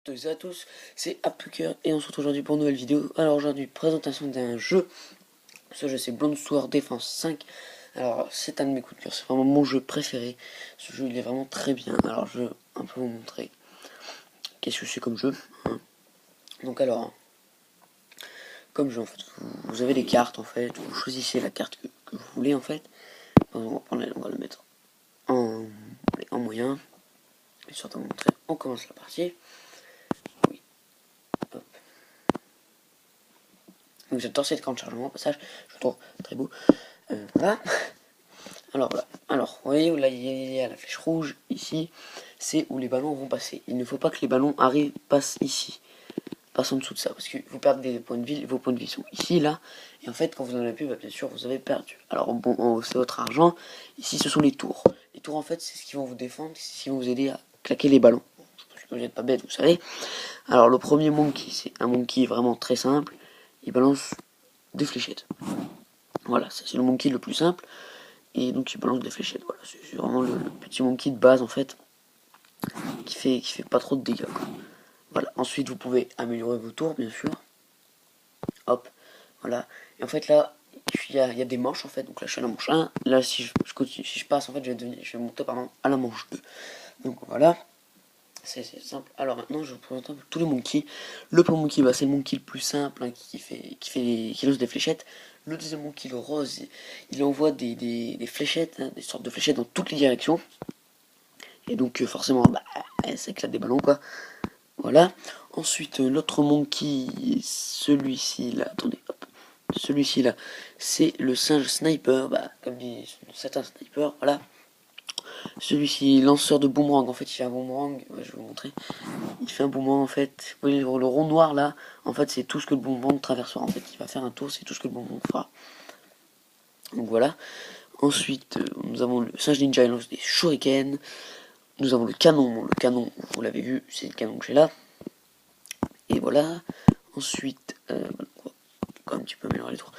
Tous et à tous, c'est Appucker et on se retrouve aujourd'hui pour une nouvelle vidéo. Alors aujourd'hui, présentation d'un jeu. Ce jeu c'est Bloons Tower Defense 5. Alors c'est un de mes coups de cœur, c'est vraiment mon jeu préféré. Ce jeu il est vraiment très bien. Alors je vais un peu vous montrer qu'est-ce que c'est comme jeu. Donc alors, comme jeu en fait, vous avez les cartes en fait, vous choisissez la carte que vous voulez en fait. On va le mettre en moyen. Et surtout vous montrer, on commence la partie. Donc j'adore cette grande chargement au passage, je le trouve très beau. Voilà. Alors là, vous voyez où là il y a la flèche rouge ici, c'est où les ballons vont passer. Il ne faut pas que les ballons passent ici, passent en dessous de ça, parce que vous perdez des points de vie, vos points de vie sont ici, là, et en fait quand vous en avez plus, bah, bien sûr vous avez perdu. Alors bon, en haut c'est votre argent, ici ce sont les tours. Les tours en fait c'est ce qui vont vous défendre, c'est ce qui vont vous aider à claquer les ballons. Parce que vous n'êtes pas bête, vous savez. Alors le premier monkey, c'est un monkey vraiment très simple, il balance des fléchettes. Voilà, c'est le monkey le plus simple. Et donc il balance des fléchettes. Voilà, c'est vraiment le petit monkey de base en fait. Qui fait pas trop de dégâts, quoi. Voilà, ensuite vous pouvez améliorer vos tours bien sûr. Hop, voilà. Et en fait là, il y a des manches en fait. Donc là je suis à la manche 1. Là si je passe en fait je vais monter à la manche 2. Donc voilà. C'est simple. Alors maintenant je vous présente tous les monkeys. Le premier monkey, bah, c'est le monkey le plus simple hein, qui lance des fléchettes. Le deuxième monkey, le rose, il envoie des fléchettes, hein, des sortes de fléchettes dans toutes les directions. Et donc forcément, bah, ça éclate des ballons quoi. Voilà. Ensuite l'autre monkey, celui-ci là, attendez, hop. Celui-ci là, c'est le singe sniper, bah, comme dit certains snipers, voilà. Celui-ci, lanceur de boomerang, en fait il fait un boomerang, ouais, je vais vous montrer. Il fait un boomerang en fait, vous voyez le rond noir là, en fait c'est tout ce que le boomerang traversera, en fait il va faire un tour, c'est tout ce que le boomerang fera. Donc voilà. Ensuite nous avons le singe ninja, il lance des shurikens. Nous avons le canon, vous l'avez vu, c'est le canon que j'ai là. Et voilà. Ensuite, quand même un petit peu améliorer les tours.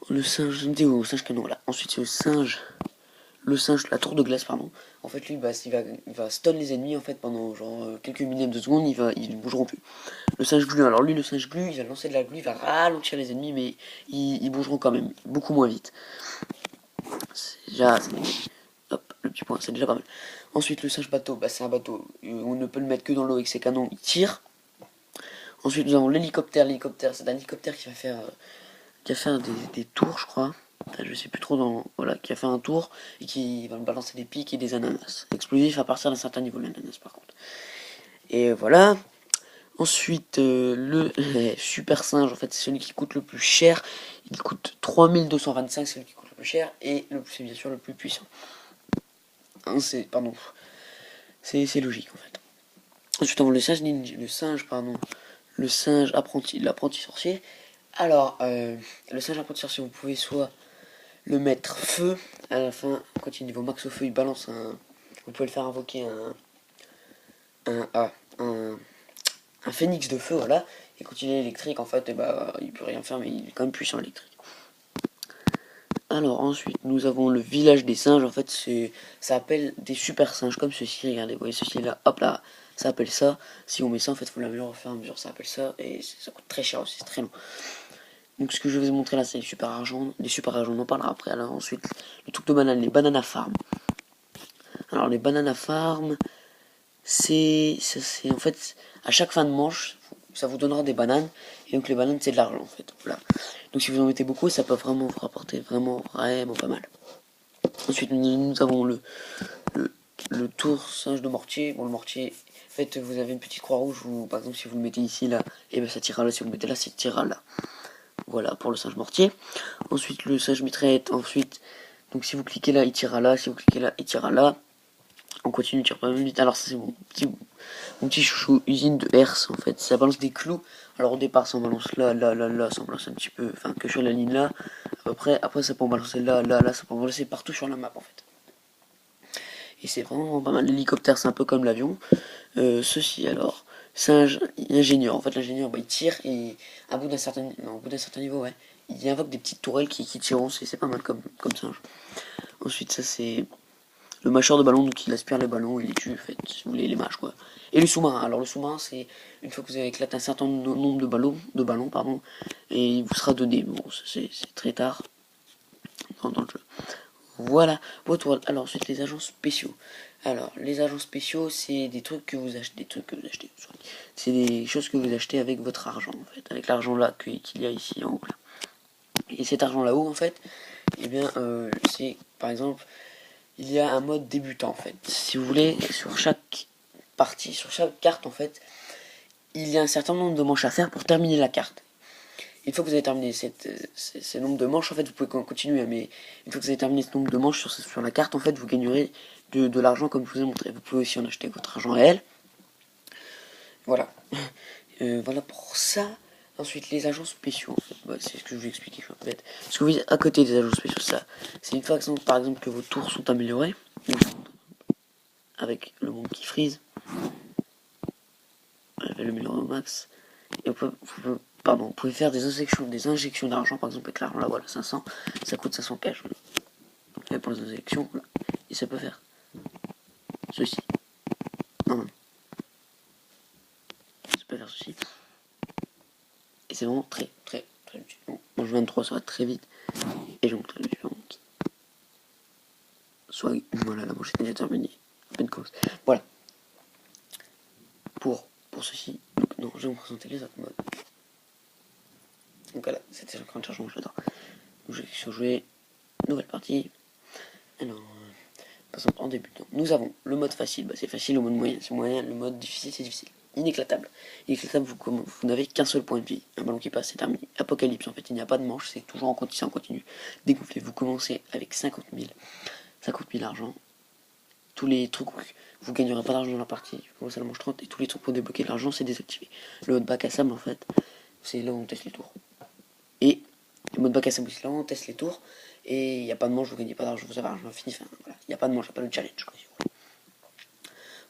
Le singe, le singe canon, voilà. Ensuite c'est le singe, la tour de glace, pardon. En fait, lui, bah, il va stun les ennemis en fait pendant genre quelques millièmes de secondes, ils ne bougeront plus. Le singe glu, alors lui, le singe glu, il va lancer de la glu, il va ralentir les ennemis, mais ils bougeront quand même beaucoup moins vite. C'est déjà, hop, le petit point, c'est déjà pas mal. Ensuite, le singe bateau, bah, c'est un bateau, on ne peut le mettre que dans l'eau avec ses canons, il tire. Ensuite, nous avons l'hélicoptère. L'hélicoptère, c'est un hélicoptère qui va faire des tours, je crois. Je sais plus trop voilà, qui a fait un tour et qui va me balancer des pics et des ananas explosifs à partir d'un certain niveau, l'ananas par contre. Et voilà. Ensuite le super singe, en fait c'est celui qui coûte le plus cher. Il coûte 3225, c'est celui qui coûte le plus cher et c'est bien sûr le plus puissant. Hein, c'est logique en fait. Ensuite on a le singe ninja, le singe apprenti, l'apprenti sorcier. Alors le singe apprenti sorcier, vous pouvez soit le mettre feu à la fin, quand il est niveau max au feu, il balance vous pouvez le faire invoquer un phénix de feu, voilà. Et quand il est électrique, en fait, bah, il peut rien faire, mais il est quand même puissant électrique. Alors ensuite, nous avons le village des singes. En fait, ça appelle des super singes comme ceci. Regardez, vous voyez ceci là, hop là, ça appelle ça. Si on met ça, en fait, il faut l'améliorer au fur et à mesure. Ça appelle ça et ça coûte très cher aussi, c'est très long. Donc ce que je vais vous montrer là, c'est les super argent. Les super argent, on en parlera après. Alors ensuite, le truc de banane, les banana farm. Alors les banana farm, c'est en fait à chaque fin de manche, ça vous donnera des bananes. Et donc les bananes c'est de l'argent en fait. Voilà. Donc si vous en mettez beaucoup, ça peut vraiment vous rapporter vraiment pas mal. Ensuite nous avons le tour singe de mortier. Bon, le mortier, en fait vous avez une petite croix rouge où par exemple si vous le mettez ici là, et ben ça tirera là. Si vous le mettez là, ça tirera là. Voilà pour le singe mortier. Ensuite le singe mitraillette. Ensuite, donc si vous cliquez là, il tirera là. Si vous cliquez là, il tirera là. On continue, tire pas même vite. Alors ça c'est mon petit chouchou, usine de herse en fait. Ça balance des clous. Alors au départ ça en balance là, ça en balance un petit peu, enfin que sur la ligne là. Après ça peut en balancer là, ça peut en balancer partout sur la map en fait. Et c'est vraiment pas mal. L'hélicoptère c'est un peu comme l'avion. Ceci alors, c'est un ingénieur. En fait l'ingénieur bah, il tire et au bout d'un certain niveau, ouais, il invoque des petites tourelles qui tireront. C'est pas mal comme singe. Ensuite ça c'est le mâcheur de ballon, donc il aspire les ballons, il les tue, en fait, si vous voulez, les mâche, quoi. Et le sous-marin, alors le sous-marin, c'est une fois que vous avez éclaté un certain nombre de ballons, pardon, et il vous sera donné. Bon, c'est très tard dans le jeu. Voilà, alors ensuite les agents spéciaux. Alors, les agents spéciaux, c'est des trucs que vous achetez, c'est des choses que vous achetez avec votre argent, en fait, avec l'argent là qu'il y a ici en haut, là. Et cet argent là-haut, en fait, eh bien, c'est, par exemple, il y a un mode débutant, en fait. Si vous voulez, sur chaque partie, sur chaque carte, en fait, il y a un certain nombre de manches à faire pour terminer la carte. Une fois que vous avez terminé ce nombre de manches, en fait, vous pouvez continuer, mais une fois que vous avez terminé ce nombre de manches sur la carte, en fait, vous gagnerez de l'argent comme je vous ai montré. Vous pouvez aussi en acheter votre argent réel. Voilà. Voilà pour ça. Ensuite, les agents spéciaux, en fait. Bah, c'est ce que je vous expliquais, en fait. Ce que vous voyez à côté des agents spéciaux, ça, c'est une fois, par exemple, que vos tours sont améliorés, avec le monde qui freeze, avec le meilleur au max, et vous pouvez faire des injections d'argent, par exemple avec l'argent là, voilà, 500, ça coûte 500 cash, voilà. Et pour les injections, voilà. Et ça peut faire ceci. Non, ça peut faire ceci. Et c'est vraiment très utile. Bon, manche 23, ça va très vite. Et je vais montrer le suivante. Soit, voilà, la manche est déjà terminée. Peine cause. Voilà. Pour ceci, donc, non, je vais vous présenter les autres modes. Donc voilà, c'était le grand chargement, j'adore. Donc je vais surjouer, nouvelle partie. Alors, par exemple, en débutant, nous avons le mode facile, bah, c'est facile, le mode moyen, c'est moyen, le mode difficile, c'est difficile. Inéclatable. Inéclatable, vous n'avez qu'un seul point de vie. Un ballon qui passe, c'est terminé. Apocalypse, en fait, il n'y a pas de manche, c'est toujours en continu. Dégonflé, vous commencez avec 50 000 argent. Tous les trucs, vous gagnerez pas d'argent dans la partie. Vous commencez à la manche 30 et tous les trucs pour débloquer de l'argent, c'est désactivé. Le mode bac à sable, en fait, c'est là où on teste les tours. Et le mode bac à sable, c'est là où on teste les tours. Et il n'y a pas de manche, vous gagnez pas d'argent, vous avez argent infini. Enfin, voilà, il n'y a pas de manche, il n'y a pas de challenge, quoi.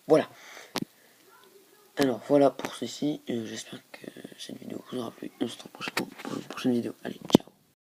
Voilà. Alors voilà pour ceci, j'espère que cette vidéo vous aura plu. On se retrouve prochainement pour une prochaine vidéo. Allez, ciao.